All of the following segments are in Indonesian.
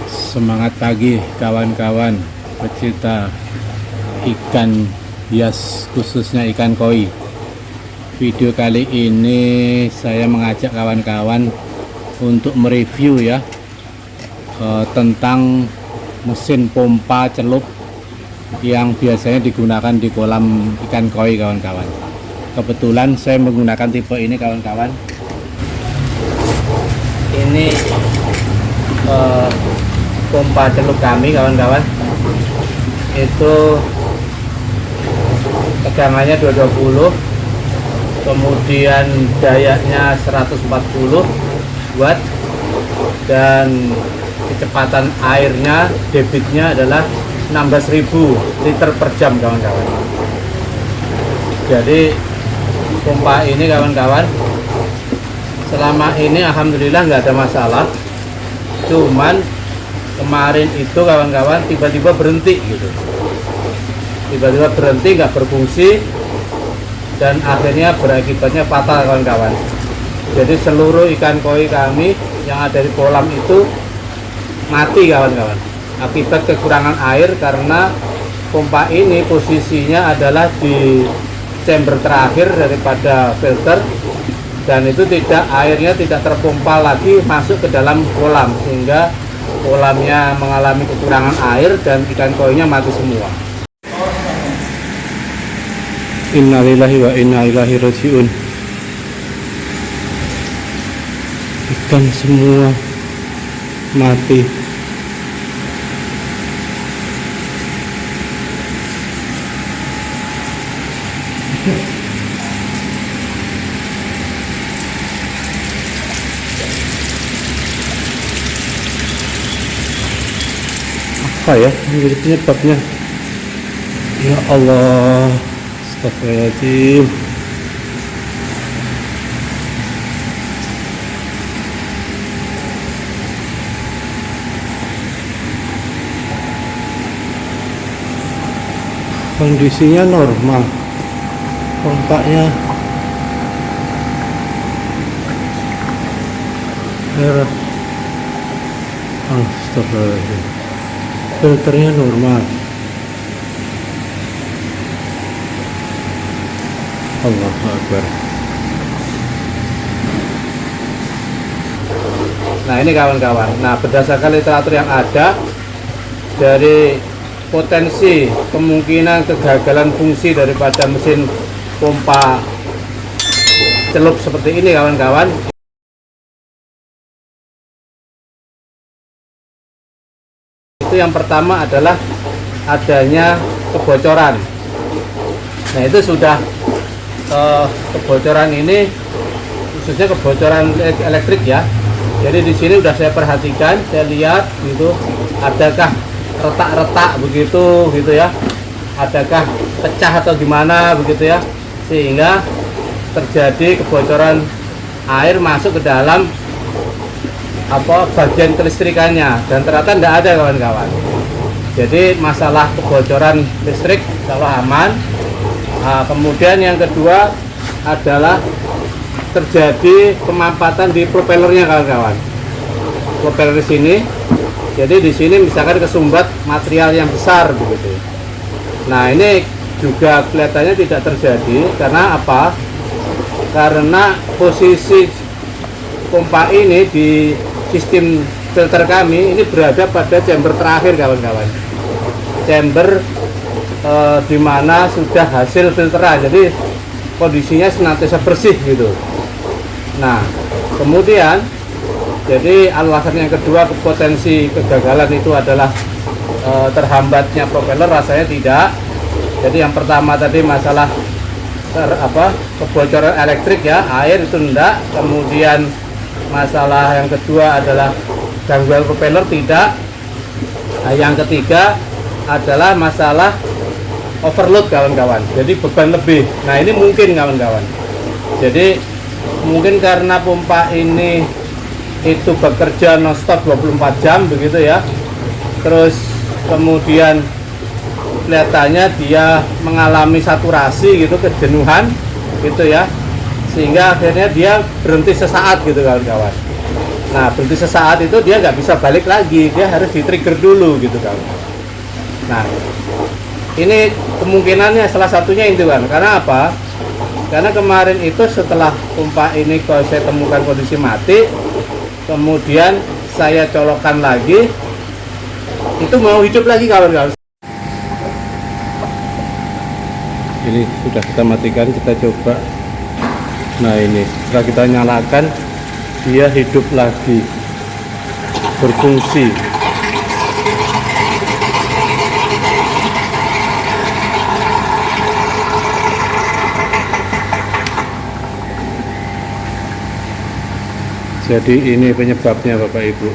Semangat pagi kawan-kawan pecinta ikan hias, khususnya ikan koi. Video kali ini saya mengajak kawan-kawan untuk mereview ya tentang mesin pompa celup yang biasanya digunakan di kolam ikan koi kawan-kawan. Kebetulan saya menggunakan tipe ini kawan-kawan. Ini pompa celup kami kawan-kawan, itu tegangannya 220, kemudian dayanya 140 watt, dan kecepatan airnya, debitnya adalah 16.000 liter per jam kawan-kawan. Jadi pompa ini kawan-kawan selama ini alhamdulillah nggak ada masalah. Cuman kemarin itu kawan-kawan tiba-tiba berhenti gitu, tiba-tiba berhenti, nggak berfungsi, dan akhirnya berakibatnya fatal kawan-kawan. Jadi seluruh ikan koi kami yang ada di kolam itu mati kawan-kawan akibat kekurangan air, karena pompa ini posisinya adalah di chamber terakhir daripada filter, dan itu airnya tidak terpompa lagi masuk ke dalam kolam, sehingga kolamnya mengalami kekurangan air dan ikan koinya mati semua. Innalillahi wa inna ilaihi rajiun. Ikan semua mati. Apa ya menjadi penyebabnya? Ya Allah, astagfirullahaladzim. Kondisinya normal, pompanya merah. Astagfirullahaladzim. Filternya normal. Allahu Akbar. Nah ini kawan-kawan, nah berdasarkan literatur yang ada, dari potensi kemungkinan kegagalan fungsi daripada mesin pompa celup seperti ini kawan-kawan, itu yang pertama adalah adanya kebocoran. Nah itu sudah kebocoran ini khususnya kebocoran elektrik ya. Jadi di sini sudah saya perhatikan, saya lihat gitu, adakah retak-retak begitu gitu ya, adakah pecah atau gimana begitu ya, sehingga terjadi kebocoran air masuk ke dalam bagian kelistrikannya, dan ternyata tidak ada kawan-kawan. Jadi masalah kebocoran listrik kalau aman. Nah, kemudian yang kedua adalah terjadi pemampatan di propellernya kawan-kawan. Propeller di sini. Jadi di sini misalkan kesumbat material yang besar begitu. Nah ini juga kelihatannya tidak terjadi, karena apa? Karena posisi pompa ini di sistem filter kami ini berada pada chamber terakhir kawan-kawan, chamber di mana sudah hasil filteran, jadi kondisinya senantiasa bersih gitu. Nah kemudian jadi alasan yang kedua, potensi kegagalan itu adalah terhambatnya propeller, rasanya tidak. Jadi yang pertama tadi masalah kebocoran elektrik ya, air itu enggak. Kemudian masalah yang kedua adalah gangguan propeller, tidak. Nah, yang ketiga adalah masalah overload kawan-kawan, jadi beban lebih. Nah ini mungkin kawan-kawan, jadi mungkin karena pompa ini itu bekerja non-stop 24 jam begitu ya, terus kemudian kelihatannya dia mengalami saturasi gitu, kejenuhan gitu ya, sehingga akhirnya dia berhenti sesaat gitu kawan-kawan. Nah, berhenti sesaat itu dia nggak bisa balik lagi, dia harus di-trigger dulu gitu kan. Nah, ini kemungkinannya salah satunya itu kan. Karena apa? Karena kemarin itu setelah pompa ini kalau saya temukan kondisi mati, kemudian saya colokkan lagi, itu mau hidup lagi kawan-kawan. Ini sudah kita matikan, kita coba. Nah ini setelah kita nyalakan, dia hidup lagi, berfungsi. Jadi ini penyebabnya Bapak Ibu.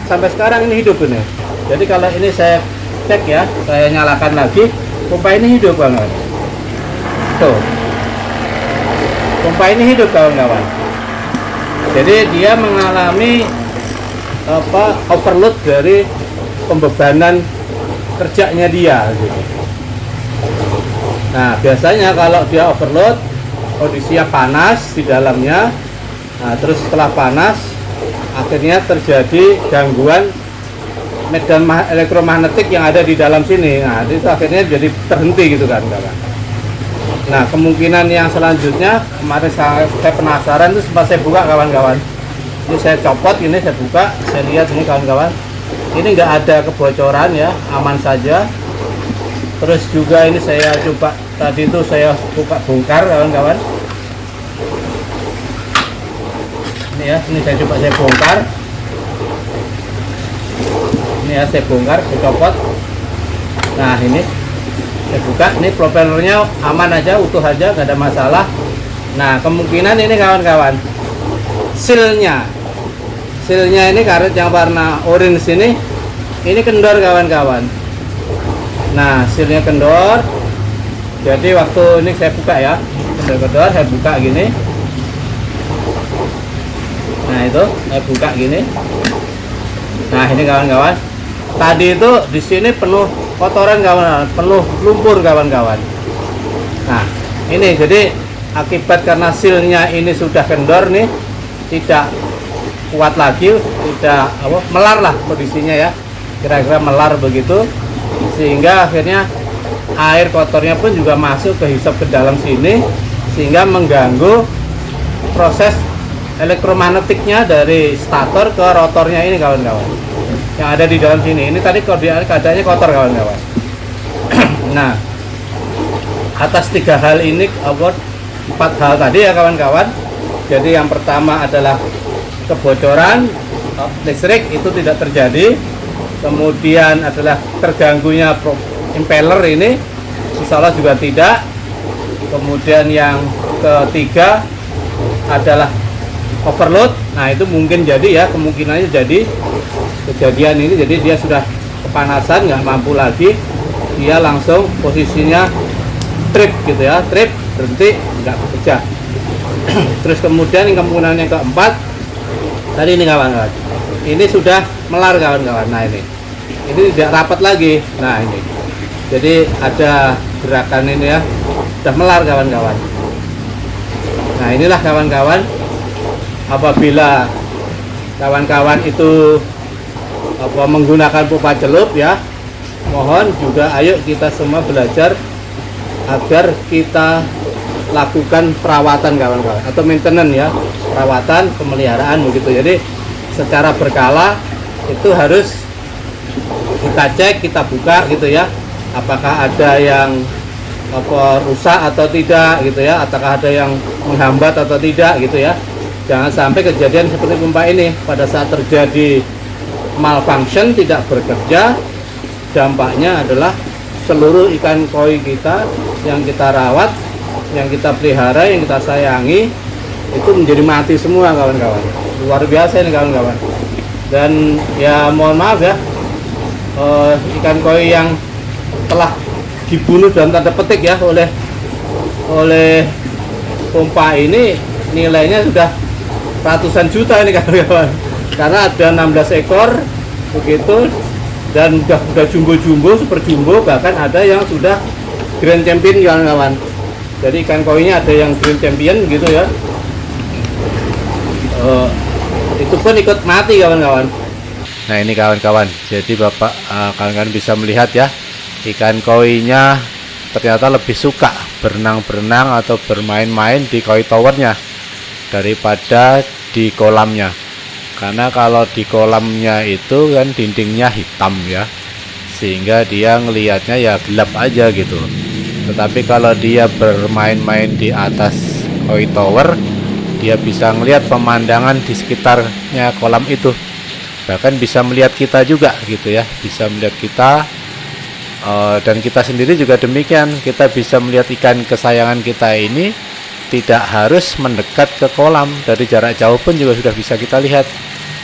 Sampai sekarang ini hidup ini. Jadi kalau ini saya cek ya, saya nyalakan lagi, pompa ini hidup banget. Tuh, pompa ini hidup kawan-kawan. Jadi dia mengalami overload dari pembebanan kerjanya dia gitu. Nah biasanya kalau dia overload, kondisinya panas di dalamnya. Nah, terus setelah panas akhirnya terjadi gangguan medan elektromagnetik yang ada di dalam sini. Nah itu akhirnya jadi terhenti gitu kan kawan. Nah kemungkinan yang selanjutnya, kemarin saya penasaran itu sempat saya buka kawan-kawan. Ini saya copot, ini saya buka, saya lihat ini kawan-kawan. Ini nggak ada kebocoran ya, aman saja. Terus juga ini saya coba tadi itu saya buka bongkar kawan-kawan. Ini ya, ini saya coba saya bongkar. Ini ya saya bongkar, saya copot. Nah ini saya buka, ini propellernya aman aja, utuh aja, nggak ada masalah. Nah kemungkinan ini kawan-kawan, sealnya ini karet yang warna orange ini kendor kawan-kawan. Nah sealnya kendor, jadi waktu ini saya buka ya, kendor, saya buka gini. Nah itu saya buka gini. Nah ini kawan-kawan, tadi itu di sini penuh kotoran kawan-kawan, penuh lumpur kawan-kawan. Nah ini jadi akibat karena sealnya ini sudah kendor nih, tidak kuat lagi, tidak melar lah kondisinya ya, kira-kira melar begitu, sehingga akhirnya air kotornya pun juga masuk ke hisap ke dalam sini, sehingga mengganggu proses elektromagnetiknya dari stator ke rotornya ini kawan-kawan, yang ada di dalam sini. Ini tadi keadaannya kotor kawan-kawan. Nah atas 3 hal ini, 4 hal tadi ya kawan-kawan. Jadi yang pertama adalah kebocoran listrik itu tidak terjadi. Kemudian adalah terganggunya impeller ini, insya Allah juga tidak. Kemudian yang ketiga adalah overload. Nah itu mungkin jadi ya, kemungkinannya jadi kejadian ini. Jadi dia sudah kepanasan, nggak mampu lagi, dia langsung posisinya trip gitu ya, trip, berhenti, nggak bekerja. Terus kemudian yang kemungkinan yang keempat tadi ini kawan-kawan, ini sudah melar kawan-kawan. Nah ini tidak rapat lagi. Nah ini jadi ada gerakan ini ya, sudah melar kawan-kawan. Nah inilah kawan-kawan, apabila kawan-kawan itu menggunakan pompa celup ya, mohon juga ayo kita semua belajar agar kita lakukan perawatan kawan-kawan, atau maintenance ya, perawatan, pemeliharaan begitu. Jadi secara berkala itu harus kita cek, kita buka gitu ya, apakah ada yang rusak atau tidak gitu ya, apakah ada yang menghambat atau tidak gitu ya. Jangan sampai kejadian seperti pompa ini, pada saat terjadi malfunction, tidak bekerja, dampaknya adalah seluruh ikan koi kita yang kita rawat, yang kita pelihara, yang kita sayangi, itu menjadi mati semua kawan-kawan. Luar biasa ini kawan-kawan. Dan ya mohon maaf ya, ikan koi yang telah dibunuh dalam tanda petik ya oleh pompa ini, nilainya sudah ratusan juta ini kawan-kawan, karena ada 16 ekor begitu, dan udah jumbo-jumbo, super jumbo, bahkan ada yang sudah grand champion kawan-kawan. Jadi ikan koinya ada yang grand champion gitu ya. itu pun ikut mati kawan-kawan. Nah ini kawan-kawan, jadi bapak kawan-kawan bisa melihat ya, ikan koinya ternyata lebih suka berenang-berenang atau bermain-main di koi towernya daripada di kolamnya. Karena kalau di kolamnya itu kan dindingnya hitam ya, sehingga dia ngelihatnya ya gelap aja gitu. Tetapi kalau dia bermain-main di atas koi tower, dia bisa ngelihat pemandangan di sekitarnya kolam itu. Bahkan bisa melihat kita juga gitu ya, bisa melihat kita, dan kita sendiri juga demikian. Kita bisa melihat ikan kesayangan kita ini tidak harus mendekat ke kolam, dari jarak jauh pun juga sudah bisa kita lihat.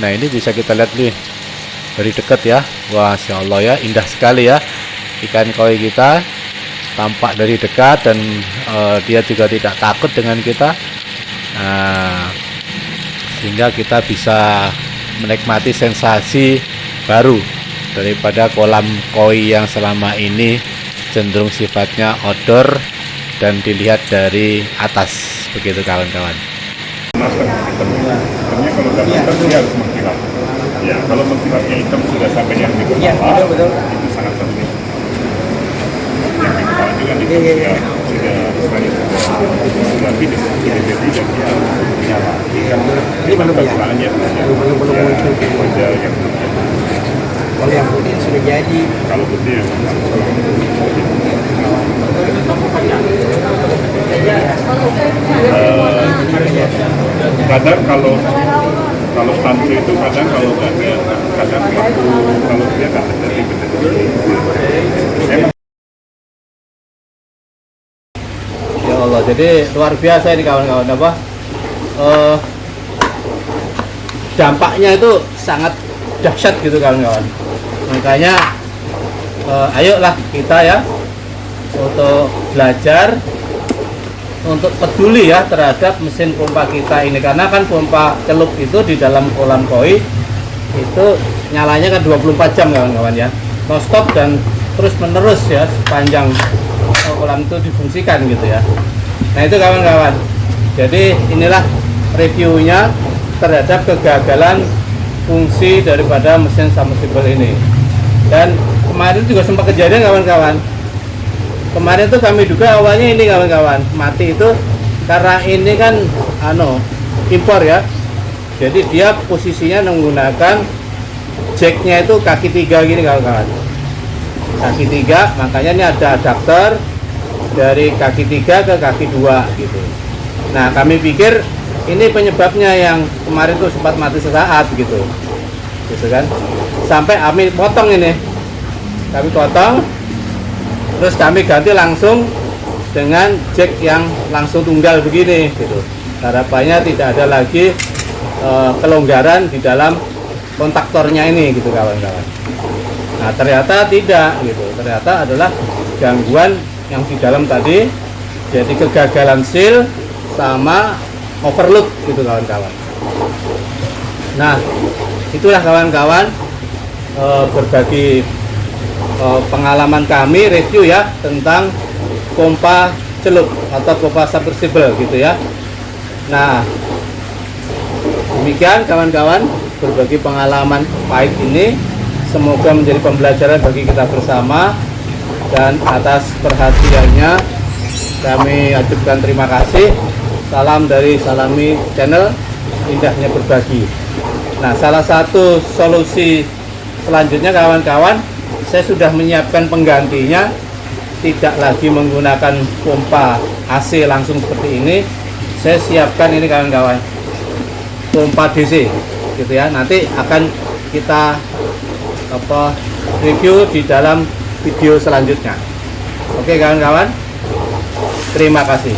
Nah ini bisa kita lihat nih dari dekat ya. Wah, Masya Allah ya, indah sekali ya ikan koi kita, tampak dari dekat, dan dia juga tidak takut dengan kita. Nah, sehingga kita bisa menikmati sensasi baru daripada kolam koi yang selama ini cenderung sifatnya outdoor dan dilihat dari atas, begitu kawan-kawan. Hitamnya kalau udah matang dia harus mengkilap. Ya, kalau mengkilapnya hitam sudah sampai yang di kepala, itu sangat penting. Yang di kepala juga sudah finish, jadi dia nyala. Ini belum ya? Belum wajah yang kalau yang putih sudah jadi. Kalau putih yang kadang kalau tantri itu kadang kalau nggak dia kadang kalau dia nggak terjadi emang. Ya Allah, jadi luar biasa ini kawan-kawan, apa dampaknya itu sangat dahsyat gitu kawan-kawan. Makanya ayolah kita ya untuk belajar, untuk peduli ya terhadap mesin pompa kita ini, karena kan pompa celup itu di dalam kolam koi itu nyalanya kan 24 jam kawan-kawan ya, non stop dan terus menerus ya sepanjang kolam itu difungsikan gitu ya. Nah itu kawan-kawan, jadi inilah reviewnya terhadap kegagalan fungsi daripada mesin submersible ini. Dan kemarin juga sempat kejadian kawan-kawan. Kemarin tuh kami juga awalnya ini kawan-kawan mati itu karena ini kan impor ya. Jadi dia posisinya menggunakan jacknya itu kaki 3 gini kawan-kawan. Kaki 3, makanya ini ada adapter dari kaki 3 ke kaki 2 gitu. Nah kami pikir ini penyebabnya yang kemarin tuh sempat mati sesaat gitu kan, sampai kami potong ini, kami potong, terus kami ganti langsung dengan jack yang langsung tunggal begini gitu. Harapannya tidak ada lagi kelonggaran di dalam kontaktornya ini gitu kawan-kawan. Nah ternyata tidak gitu, ternyata adalah gangguan yang di dalam tadi, jadi kegagalan seal sama overload gitu kawan-kawan. Nah itulah kawan-kawan berbagi pengalaman kami review ya tentang pompa celup atau pompa submersible gitu ya. Nah demikian kawan-kawan berbagi pengalaman pahit ini, semoga menjadi pembelajaran bagi kita bersama, dan atas perhatiannya kami ajukan terima kasih. Salam dari Salami Channel, indahnya berbagi. Nah salah satu solusi selanjutnya kawan-kawan, saya sudah menyiapkan penggantinya, tidak lagi menggunakan pompa AC langsung seperti ini. Saya siapkan ini kawan-kawan, pompa DC gitu ya. Nanti akan kita review di dalam video selanjutnya. Oke kawan-kawan, terima kasih.